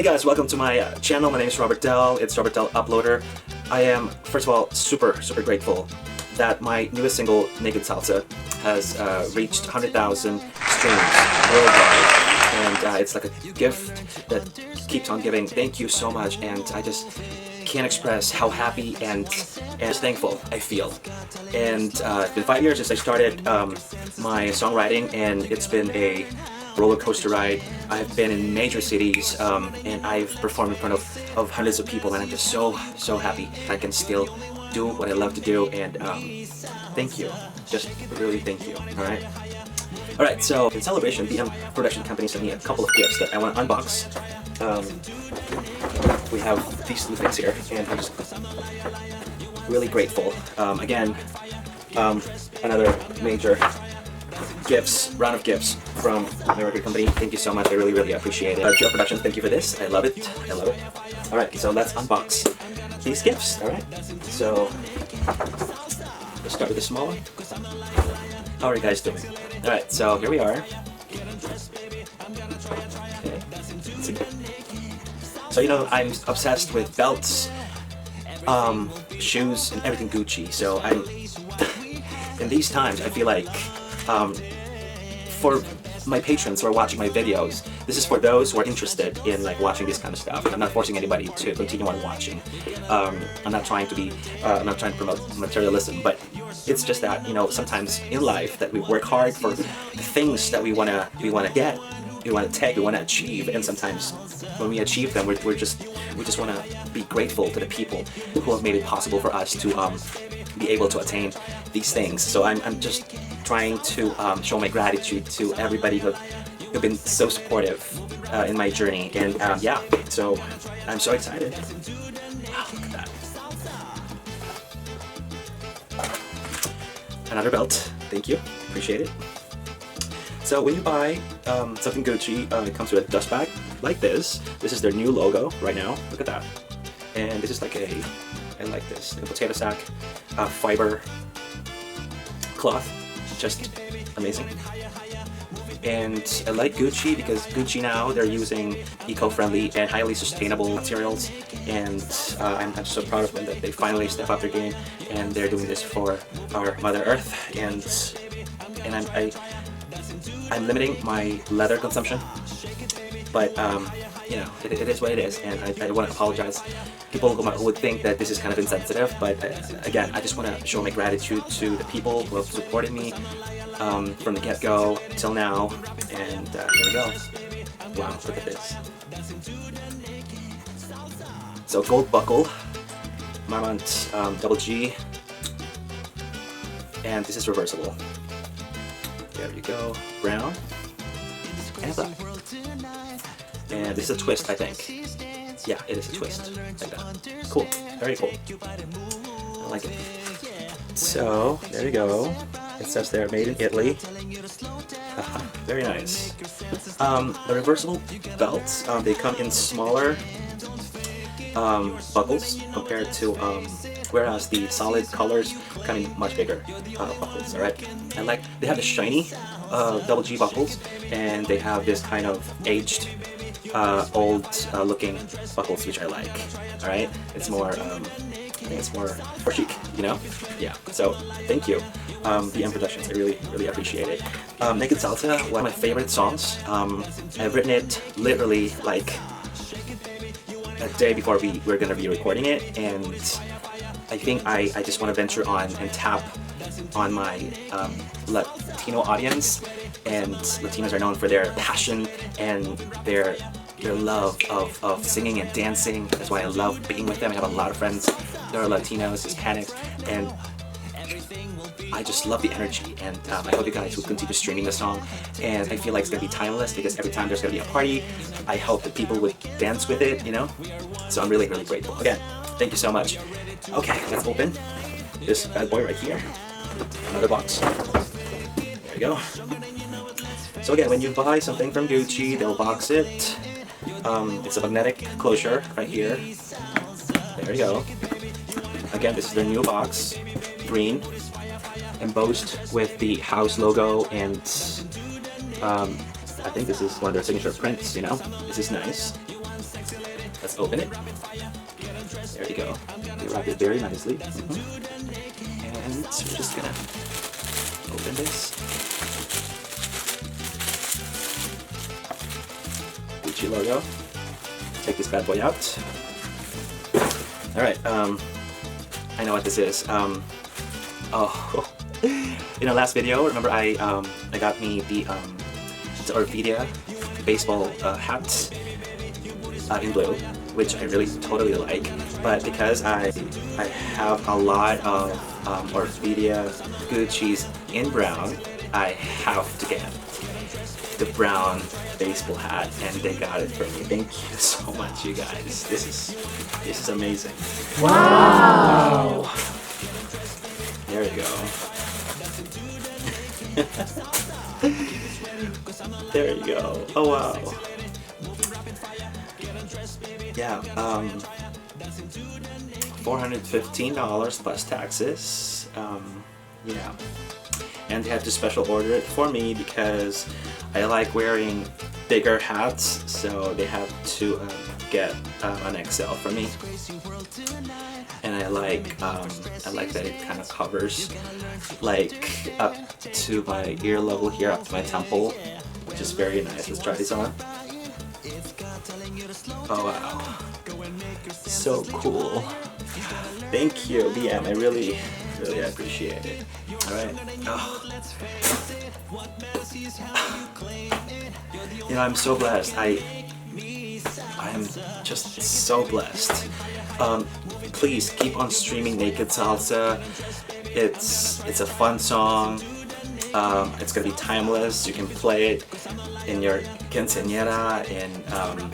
guys, welcome to my channel. My name is Robert Dell. It's Robert Dell Uploader. I am, first of all, super grateful that my newest single, Naked Salsa, has reached 100,000 streams worldwide. And it's like a gift that keeps on giving. Thank you so much, and I just can't express how happy and thankful I feel. And it's been 5 years since I started my songwriting, and it's been a roller coaster ride. I've been in major cities and I've performed in front of hundreds of people, and I'm just so happy I can still do what I love to do. And thank you, just really thank you. All right, so in celebration, BM Production Company sent me a couple of gifts that I want to unbox. We have these two things here, and I'm just really grateful. Again, another major round of gifts from my record company. Thank you so much. I really appreciate it. Joe Productions, thank you for this. I love it. All right, so let's unbox these gifts. All right, so let's start with the small one. How are you guys doing? All right, so here we are. Okay. So I'm obsessed with belts, shoes, and everything Gucci. So I'm in these times, I feel like for my patrons who are watching my videos, this is for those who are interested in watching this kind of stuff. I'm not forcing anybody to continue on watching. I'm not trying to promote materialism, but it's just that sometimes in life that we work hard for the things that we wanna get, we wanna achieve, and sometimes when we achieve them, we just wanna be grateful to the people who have made it possible for us to be able to attain these things. So I'm just trying to show my gratitude to everybody who've been so supportive in my journey, and yeah, so I'm so excited. Wow, look at that. Another belt, thank you, appreciate it. So when you buy something Gucci, it comes with a dust bag like this. This is their new logo right now, look at that. And this is like I like this, a potato sack, fiber cloth, just amazing. And I like Gucci because Gucci now, they're using eco-friendly and highly sustainable materials, and I'm so proud of them that they finally step up their game and they're doing this for our Mother Earth. And I'm limiting my leather consumption, but it is what it is, and I want to apologize people who would think that this is kind of insensitive, but again, I just want to show my gratitude to the people who have supported me from the get-go till now, and here we go. Wow, look at this. So gold buckle, Marmont double G, and this is reversible. There you go, brown and black. And this is a twist, I think. Yeah, it is a twist, like that. Cool, very cool. I like it. So, there you go. It says they're made in Italy. Very nice. The reversible belts, they come in smaller buckles compared to, whereas the solid colors come in much bigger buckles, alright? And they have the shiny double G buckles, and they have this kind of aged old looking buckles, which I like. All right, it's more I think it's more chic, yeah. So thank you, BM Productions. I really appreciate it. Naked Salsa, one of my favorite songs. I've written it literally like a day before we're gonna be recording it, and I think I just want to venture on and tap on my Latino audience. And Latinos are known for their passion and their love of singing and dancing. That's why I love being with them. I have a lot of friends that are Latinos, Hispanics, and I just love the energy. And I hope you guys will continue streaming the song. And I feel like it's going to be timeless because every time there's going to be a party, I hope that people would dance with it, So I'm really grateful. Again, thank you so much. Okay, let's open this bad boy right here. Another box. There you go. So again, when you buy something from Gucci, they'll box it. It's a magnetic closure right here. There you go. Again, this is their new box, green, embossed with the house logo, and I think this is one of their signature prints, This is nice. let's open it. There you go. They wrap it very nicely. And so we're just gonna open this. Gucci logo. Take this bad boy out. Alright, I know what this is. Oh, in the last video, remember I got me the Orthidea baseball hat in blue, which I really totally like. But because I have a lot of Orthidea Gucci's in brown, I have to get the brown baseball hat, and they got it for me. Thank you so much, you guys. This is amazing. Wow! There you go. There you go. Oh wow. Yeah. $415 plus taxes. Yeah. And they had to special order it for me because I like wearing bigger hats, so they have to get an XL for me. And I like that it kind of covers like up to my ear level here, up to my temple, which is very nice. Let's try this on. Oh wow, so cool. Thank you, BM. I really appreciate it. Alright. Oh. You know, I'm so blessed. I am just so blessed. Please keep on streaming Naked Salsa. It's a fun song. It's gonna be timeless. You can play it in your quinceañera and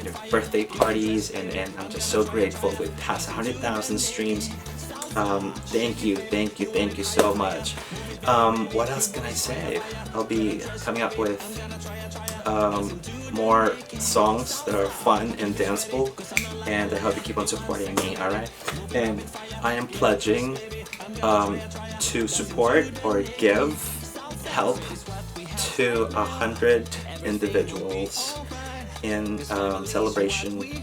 your birthday parties, and I'm just so grateful. With past 100,000 streams. Thank you so much. What else can I say? I'll be coming up with more songs that are fun and danceable, and I hope you keep on supporting me, alright? And I am pledging to support or give help to 100 individuals in celebration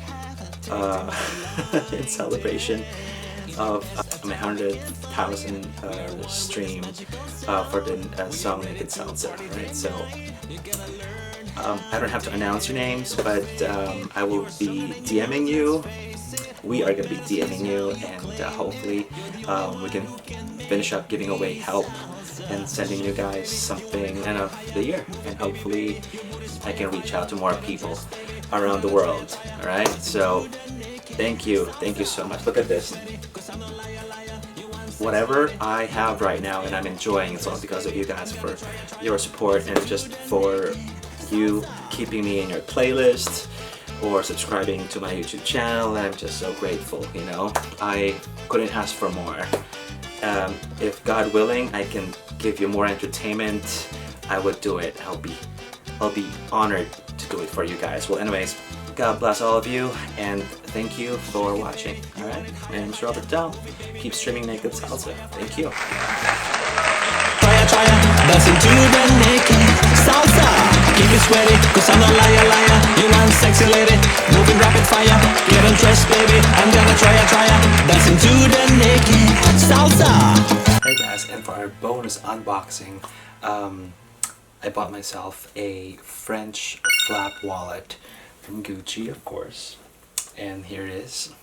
of 100,000 streams for the song Naked Salsa, right? So I don't have to announce your names, but I will be DMing you. We are going to be DMing you, and hopefully we can finish up giving away help and sending you guys something end of the year, and hopefully I can reach out to more people around the world. Alright, so thank you so much. Look at this. Whatever I have right now and I'm enjoying, it's all because of you guys, for your support, and just for you keeping me in your playlist or subscribing to my YouTube channel. I'm just so grateful, you know. I couldn't ask for more. If God willing, I can give you more entertainment, I would do it. I'll be honored to do it for you guys. Well, anyways, God bless all of you, and thank you for watching. Alright, my name is Robert Dell. Keep streaming Naked Salsa. Thank you. Try dancing to the naked salsa. Keep it sweaty, cause I'm a liar. You want sexy lady, moving rapid fire. Get undressed, baby, I'm gonna try dancing to the naked salsa. Hey guys, and for our bonus unboxing, I bought myself a French flap wallet from Gucci, of course, and here it is.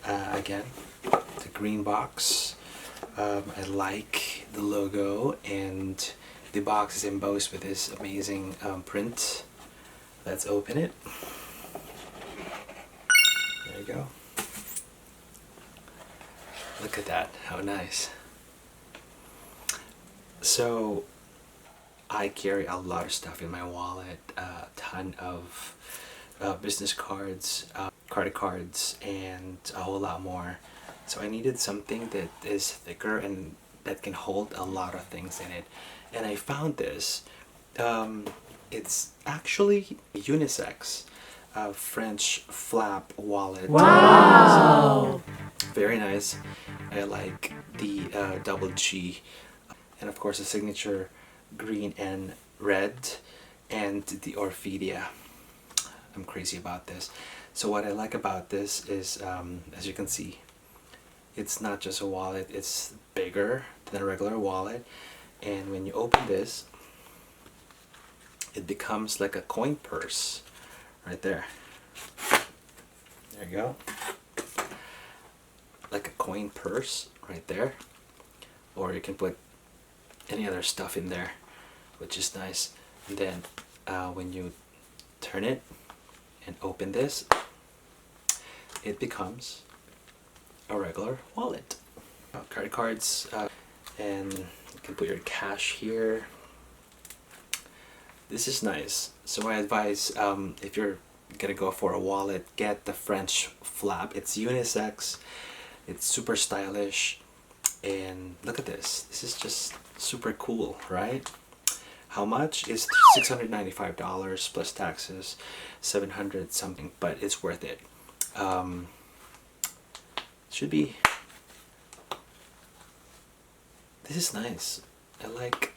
Again, the green box. I like the logo, and the box is embossed with this amazing print. Let's open it. There you go. Look at that, how nice. So I carry a lot of stuff in my wallet, a ton of business cards, credit cards, and a whole lot more. So I needed something that is thicker and that can hold a lot of things in it. And I found this. It's actually unisex, French flap wallet. Wow! Very nice. I like the double G, and of course the signature green and red, and the Orthidea. I'm crazy about this. So what I like about this is, as you can see, it's not just a wallet, it's bigger than a regular wallet. And when you open this, it becomes like a coin purse right there. There you go. Like a coin purse right there. Or you can put any other stuff in there, which is nice. And then when you turn it and open this, it becomes a regular wallet. Credit cards, and you can put your cash here. This is nice. So I advise, if you're gonna go for a wallet, get the French flap. It's unisex, it's super stylish, and look at this. This is just super cool, right? How much? Is $695 plus taxes, 700 something, but it's worth it. Should be. This is nice. I like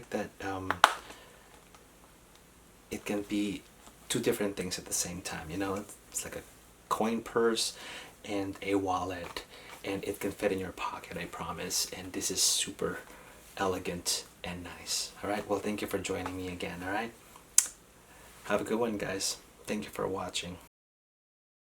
that it can be two different things at the same time, you know. It's like a coin purse and a wallet, and it can fit in your pocket, I promise. And this is super elegant and nice. All right, well, thank you for joining me again. All right, have a good one, guys. Thank you for watching.